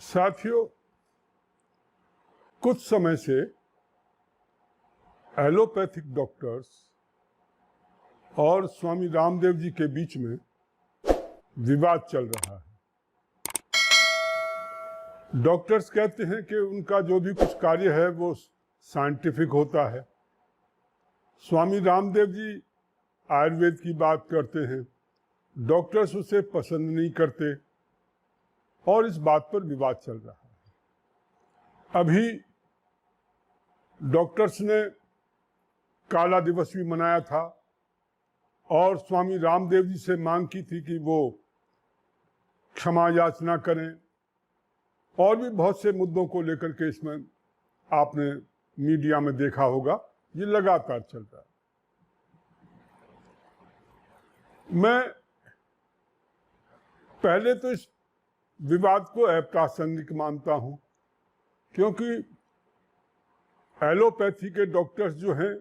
साथियों, कुछ समय से एलोपैथिक डॉक्टर्स और स्वामी रामदेव जी के बीच में विवाद चल रहा है। डॉक्टर्स कहते हैं कि उनका जो भी कुछ कार्य है वो साइंटिफिक होता है। स्वामी रामदेव जी आयुर्वेद की बात करते हैं, डॉक्टर्स उसे पसंद नहीं करते और इस बात पर विवाद चल रहा है। अभी डॉक्टर्स ने काला दिवस भी मनाया था और स्वामी रामदेव जी से मांग की थी कि वो क्षमा याचना करें, और भी बहुत से मुद्दों को लेकर के इसमें आपने मीडिया में देखा होगा, ये लगातार चल रहा है। मैं पहले तो इस विवाद को अप्रासंगिक मानता हूं, क्योंकि एलोपैथी के डॉक्टर्स जो हैं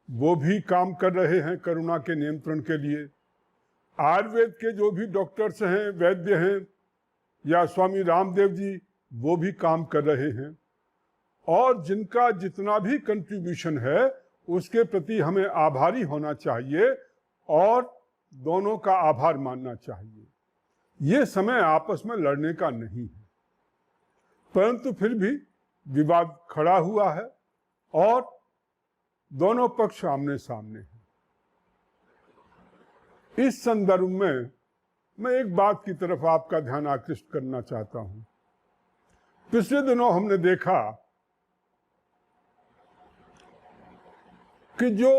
वो भी काम कर रहे हैं कोरोना के नियंत्रण के लिए। आयुर्वेद के जो भी डॉक्टर्स हैं, वैद्य हैं, या स्वामी रामदेव जी, वो भी काम कर रहे हैं, और जिनका जितना भी कंट्रीब्यूशन है उसके प्रति हमें आभारी होना चाहिए और दोनों का आभार मानना चाहिए। ये समय आपस में लड़ने का नहीं है, परंतु फिर भी विवाद खड़ा हुआ है और दोनों पक्ष आमने सामने हैं। इस संदर्भ में मैं एक बात की तरफ आपका ध्यान आकृष्ट करना चाहता हूं। पिछले दिनों हमने देखा कि जो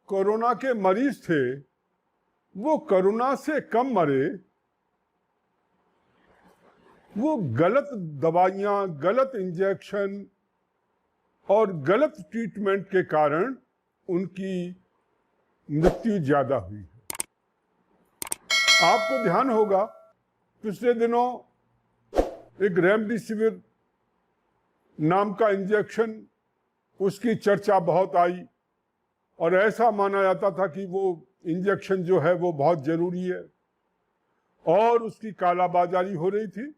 कोरोना के मरीज थे वो कोरोना से कम मरे, वो गलत दवाइयां, गलत इंजेक्शन और गलत ट्रीटमेंट के कारण उनकी मृत्यु ज्यादा हुई है। आपको ध्यान होगा, पिछले दिनों एक रेमडेसिविर नाम का इंजेक्शन, उसकी चर्चा बहुत आई और ऐसा माना जाता था कि वो इंजेक्शन जो है वो बहुत जरूरी है, और उसकी कालाबाजारी हो रही थी।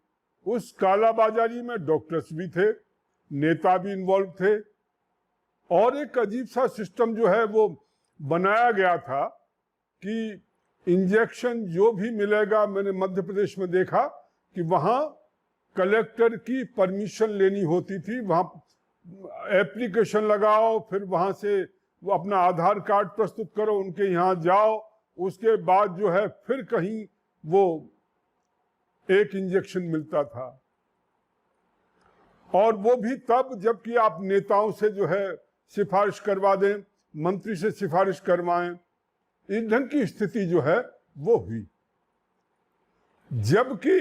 उस कालाबाजारी में डॉक्टर्स भी थे, नेता भी इन्वॉल्व थे, और एक अजीब सा सिस्टम जो है वो बनाया गया था कि इंजेक्शन जो भी मिलेगा, मैंने मध्य प्रदेश में देखा कि वहां कलेक्टर की परमिशन लेनी होती थी, वहां एप्लीकेशन लगाओ, फिर वहां से वो अपना आधार कार्ड प्रस्तुत करो, उनके यहाँ जाओ, उसके बाद जो है फिर कहीं वो एक इंजेक्शन मिलता था, और वो भी तब जबकि आप नेताओं से जो है सिफारिश करवा दें, मंत्री से सिफारिश करवाएं। इस ढंग की स्थिति जो है वो हुई, जबकि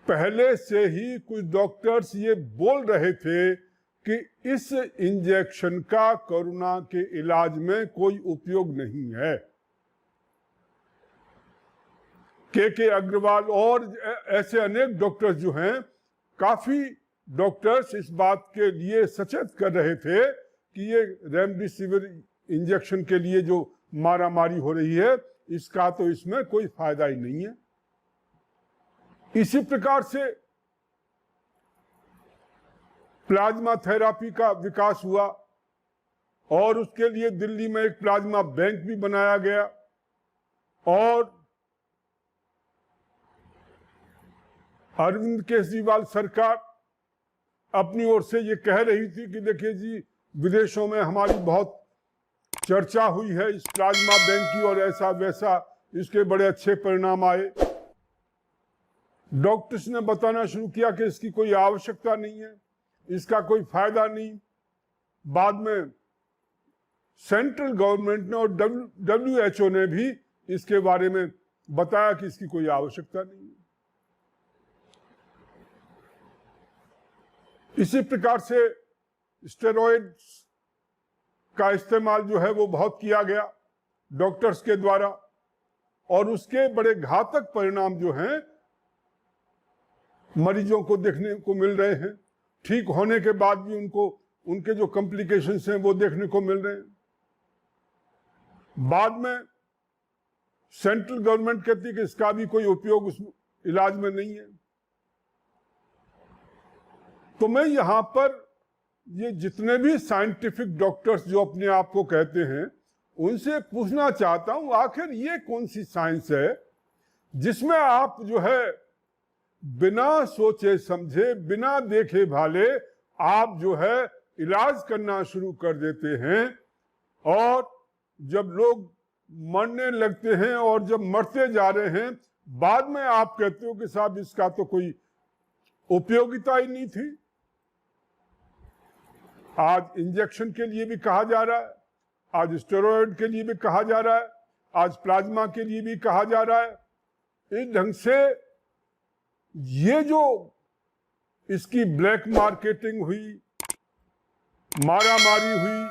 पहले से ही कुछ डॉक्टर्स ये बोल रहे थे कि इस इंजेक्शन का कोरोना के इलाज में कोई उपयोग नहीं है। के अग्रवाल और ऐसे अनेक डॉक्टर्स जो हैं, काफी डॉक्टर्स इस बात के लिए सचेत कर रहे थे कि ये रेमडेसिविर इंजेक्शन के लिए जो मारामारी हो रही है, इसका तो इसमें कोई फायदा ही नहीं है। इसी प्रकार से प्लाज्मा थेरेपी का विकास हुआ और उसके लिए दिल्ली में एक प्लाज्मा बैंक भी बनाया गया, और अरविंद केजरीवाल सरकार अपनी ओर से ये कह रही थी कि देखिए जी, विदेशों में हमारी बहुत चर्चा हुई है इस प्लाज्मा बैंक की, और ऐसा वैसा इसके बड़े अच्छे परिणाम आए। डॉक्टर्स ने बताना शुरू किया कि इसकी कोई आवश्यकता नहीं है, इसका कोई फायदा नहीं। बाद में सेंट्रल गवर्नमेंट ने और WHO ने भी इसके बारे में बताया कि इसकी कोई आवश्यकता नहीं है। इसी प्रकार से स्टेरॉइड्स का इस्तेमाल जो है वो बहुत किया गया डॉक्टर्स के द्वारा, और उसके बड़े घातक परिणाम जो हैं मरीजों को देखने को मिल रहे हैं। ठीक होने के बाद भी उनके जो कॉम्प्लिकेशंस हैं वो देखने को मिल रहे हैं। बाद में सेंट्रल गवर्नमेंट कहती है कि इसका भी कोई उपयोग उस इलाज में नहीं है। तो मैं यहां पर ये जितने भी साइंटिफिक डॉक्टर्स जो अपने आप को कहते हैं उनसे पूछना चाहता हूं, आखिर ये कौन सी साइंस है जिसमें आप जो है बिना सोचे समझे, बिना देखे भाले आप जो है इलाज करना शुरू कर देते हैं, और जब लोग मरने लगते हैं और जब मरते जा रहे हैं बाद में आप कहते हो कि साहब इसका तो कोई उपयोगिता ही नहीं थी। आज इंजेक्शन के लिए भी कहा जा रहा है, आज स्टेरॉयड के लिए भी कहा जा रहा है, आज प्लाज्मा के लिए भी कहा जा रहा है। इस ढंग से ये जो इसकी ब्लैक मार्केटिंग हुई, मारामारी हुई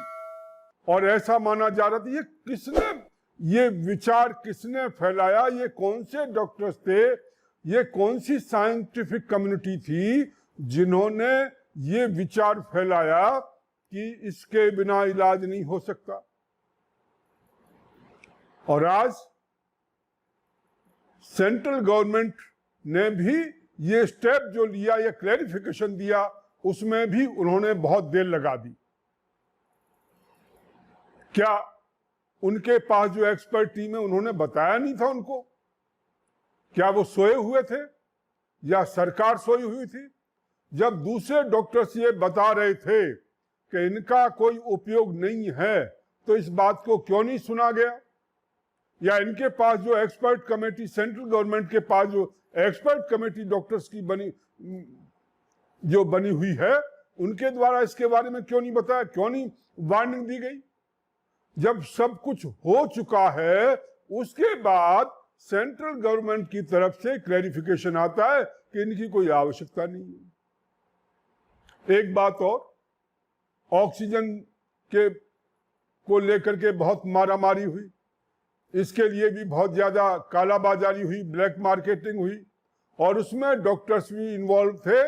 और ऐसा माना जा रहा था, ये किसने, ये विचार किसने फैलाया? ये कौन से डॉक्टर्स थे, ये कौन सी साइंटिफिक कम्युनिटी थी जिन्होंने ये विचार फैलाया कि इसके बिना इलाज नहीं हो सकता? और आज सेंट्रल गवर्नमेंट ने भी ये स्टेप जो लिया, ये क्लैरिफिकेशन दिया, उसमें भी उन्होंने बहुत देर लगा दी। क्या उनके पास जो एक्सपर्ट टीम है उन्होंने बताया नहीं था उनको? क्या वो सोए हुए थे या सरकार सोई हुई थी? जब दूसरे डॉक्टर्स ये बता रहे थे कि इनका कोई उपयोग नहीं है, तो इस बात को क्यों नहीं सुना गया? या इनके पास जो एक्सपर्ट कमेटी, सेंट्रल गवर्नमेंट के पास जो एक्सपर्ट कमेटी डॉक्टर्स की बनी हुई है, उनके द्वारा इसके बारे में क्यों नहीं बताया, क्यों नहीं वार्निंग दी गई? जब सब कुछ हो चुका है उसके बाद सेंट्रल गवर्नमेंट की तरफ से क्लैरिफिकेशन आता है कि इनकी कोई आवश्यकता नहीं है। एक बात और, ऑक्सीजन के को लेकर के बहुत मारामारी हुई, इसके लिए भी बहुत ज्यादा कालाबाजारी हुई, ब्लैक मार्केटिंग हुई, और उसमें डॉक्टर्स भी इन्वॉल्व थे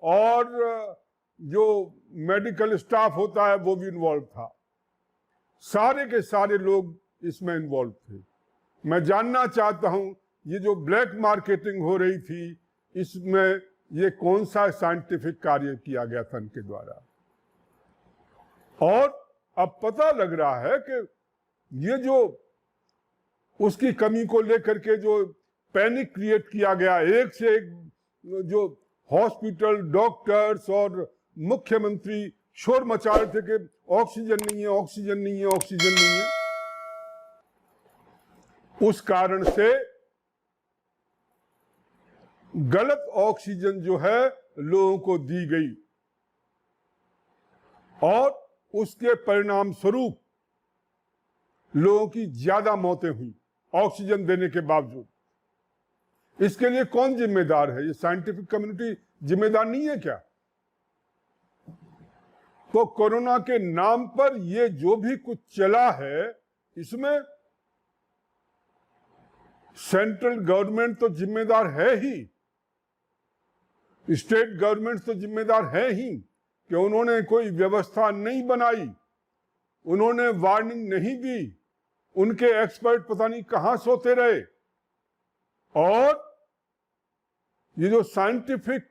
और जो मेडिकल स्टाफ होता है वो भी इन्वॉल्व था। सारे के सारे लोग इसमें इन्वॉल्व थे। मैं जानना चाहता हूं, ये जो ब्लैक मार्केटिंग हो रही थी, इसमें ये कौन सा साइंटिफिक कार्य किया गया था इनके द्वारा? और अब पता लग रहा है कि ये जो उसकी कमी को लेकर के जो पैनिक क्रिएट किया गया, एक से एक जो हॉस्पिटल, डॉक्टर्स और मुख्यमंत्री शोर मचा रहे थे कि ऑक्सीजन नहीं है, ऑक्सीजन नहीं है, ऑक्सीजन नहीं है। उस कारण से गलत ऑक्सीजन जो है लोगों को दी गई और उसके परिणाम स्वरूप लोगों की ज्यादा मौतें हुई ऑक्सीजन देने के बावजूद। इसके लिए कौन जिम्मेदार है? ये साइंटिफिक कम्युनिटी जिम्मेदार नहीं है क्या? तो कोरोना के नाम पर ये जो भी कुछ चला है, इसमें सेंट्रल गवर्नमेंट तो जिम्मेदार है ही, स्टेट गवर्नमेंट तो जिम्मेदार है ही कि उन्होंने कोई व्यवस्था नहीं बनाई, उन्होंने वार्निंग नहीं दी, उनके एक्सपर्ट पता नहीं कहां सोते रहे। और ये जो साइंटिफिक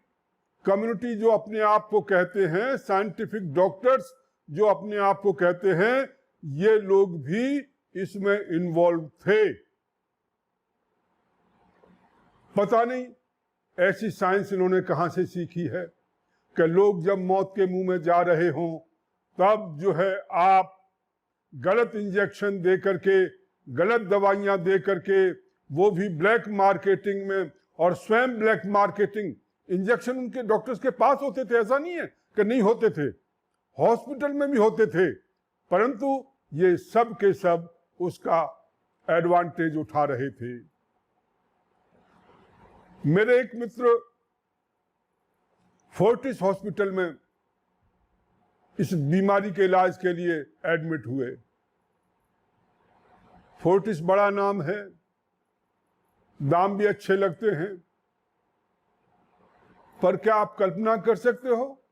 कम्युनिटी जो अपने आप को कहते हैं, साइंटिफिक डॉक्टर्स जो अपने आप को कहते हैं, ये लोग भी इसमें इन्वॉल्व थे। पता नहीं ऐसी साइंस इन्होंने कहां से सीखी है कि लोग जब मौत के मुंह में जा रहे हों तब जो है आप गलत इंजेक्शन दे करके, गलत दवाइयां दे करके, वो भी ब्लैक मार्केटिंग में, और स्वयं ब्लैक मार्केटिंग। इंजेक्शन उनके डॉक्टर्स के पास होते थे, ऐसा नहीं है कि नहीं होते थे, हॉस्पिटल में भी होते थे, परंतु ये सब के सब उसका एडवांटेज उठा रहे थे। मेरे एक मित्र फोर्टिस हॉस्पिटल में इस बीमारी के इलाज के लिए एडमिट हुए। फोर्टिस बड़ा नाम है, दाम भी अच्छे लगते हैं, पर क्या आप कल्पना कर सकते हो,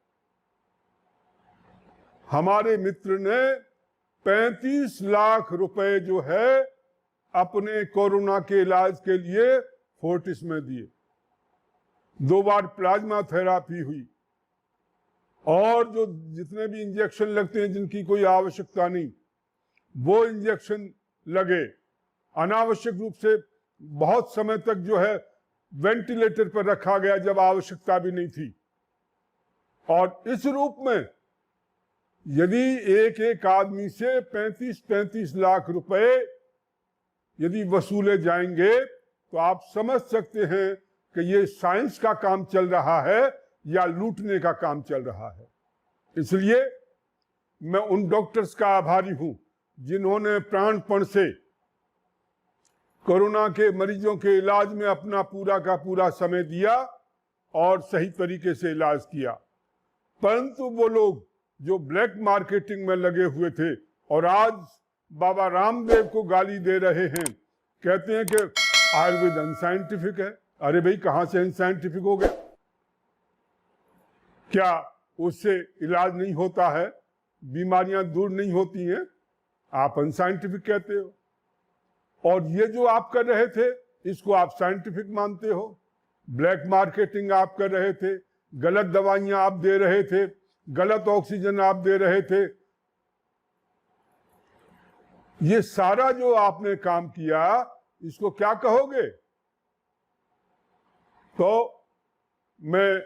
हमारे मित्र ने 35 लाख रुपए जो है अपने कोरोना के इलाज के लिए फोर्टिस में दिए। 2 बार प्लाज्मा थेरापी हुई, और जो जितने भी इंजेक्शन लगते हैं जिनकी कोई आवश्यकता नहीं, वो इंजेक्शन लगे। अनावश्यक रूप से बहुत समय तक जो है वेंटिलेटर पर रखा गया जब आवश्यकता भी नहीं थी। और इस रूप में यदि एक एक आदमी से 35-35 लाख रुपए यदि वसूले जाएंगे तो आप समझ सकते हैं कि ये साइंस का काम चल रहा है या लूटने का काम चल रहा है। इसलिए मैं उन डॉक्टर्स का आभारी हूं जिन्होंने प्राणपण से कोरोना के मरीजों के इलाज में अपना पूरा का पूरा समय दिया और सही तरीके से इलाज किया। परंतु वो लोग जो ब्लैक मार्केटिंग में लगे हुए थे और आज बाबा रामदेव को गाली दे रहे हैं, कहते हैं कि आयुर्वेद अनसाइंटिफिक है। अरे भाई, कहां से अनसाइंटिफिक हो गया? क्या उससे इलाज नहीं होता है? बीमारियां दूर नहीं होती हैं? आप अनसाइंटिफिक कहते हो। और ये जो आप कर रहे थे इसको आप साइंटिफिक मानते हो। ब्लैक मार्केटिंग आप कर रहे थे, गलत दवाइयां आप दे रहे थे, गलत ऑक्सीजन आप दे रहे थे। ये सारा जो आपने काम किया इसको क्या कहोगे? तो मैं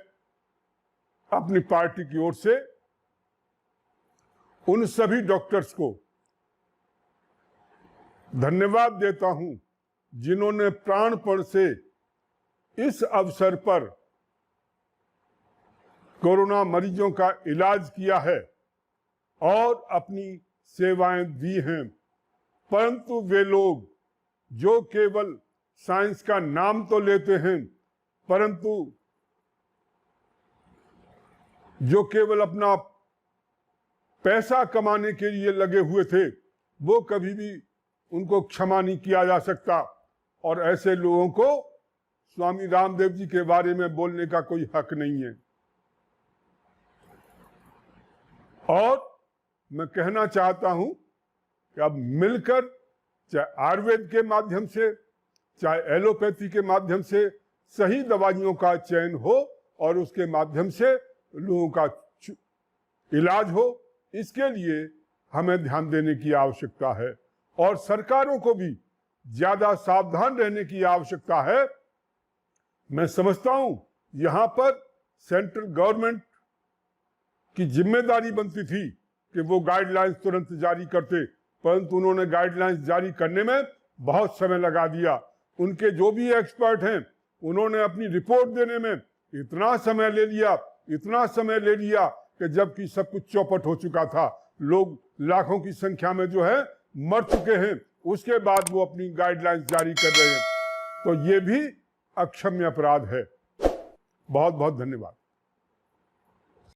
अपनी पार्टी की ओर से उन सभी डॉक्टर्स को धन्यवाद देता हूं जिन्होंने प्राणपण से इस अवसर पर कोरोना मरीजों का इलाज किया है और अपनी सेवाएं दी हैं। परंतु वे लोग जो केवल साइंस का नाम तो लेते हैं, परंतु जो केवल अपना पैसा कमाने के लिए लगे हुए थे, वो कभी भी उनको क्षमा नहीं किया जा सकता। और ऐसे लोगों को स्वामी रामदेव जी के बारे में बोलने का कोई हक नहीं है। और मैं कहना चाहता हूं कि अब मिलकर, चाहे आयुर्वेद के माध्यम से चाहे एलोपैथी के माध्यम से, सही दवाइयों का चयन हो और उसके माध्यम से लोगों का इलाज हो। इसके लिए हमें ध्यान देने की आवश्यकता है और सरकारों को भी ज्यादा सावधान रहने की आवश्यकता है। मैं समझता हूं यहां पर सेंट्रल गवर्नमेंट की जिम्मेदारी बनती थी कि वो गाइडलाइंस तुरंत जारी करते, परंतु उन्होंने गाइडलाइंस जारी करने में बहुत समय लगा दिया। उनके जो भी एक्सपर्ट हैं उन्होंने अपनी रिपोर्ट देने में इतना समय ले लिया कि जबकि सब कुछ चौपट हो चुका था, लोग लाखों की संख्या में जो है मर चुके हैं, उसके बाद वो अपनी गाइडलाइंस जारी कर रहे हैं। तो ये भी अक्षम्य अपराध है। बहुत बहुत धन्यवाद।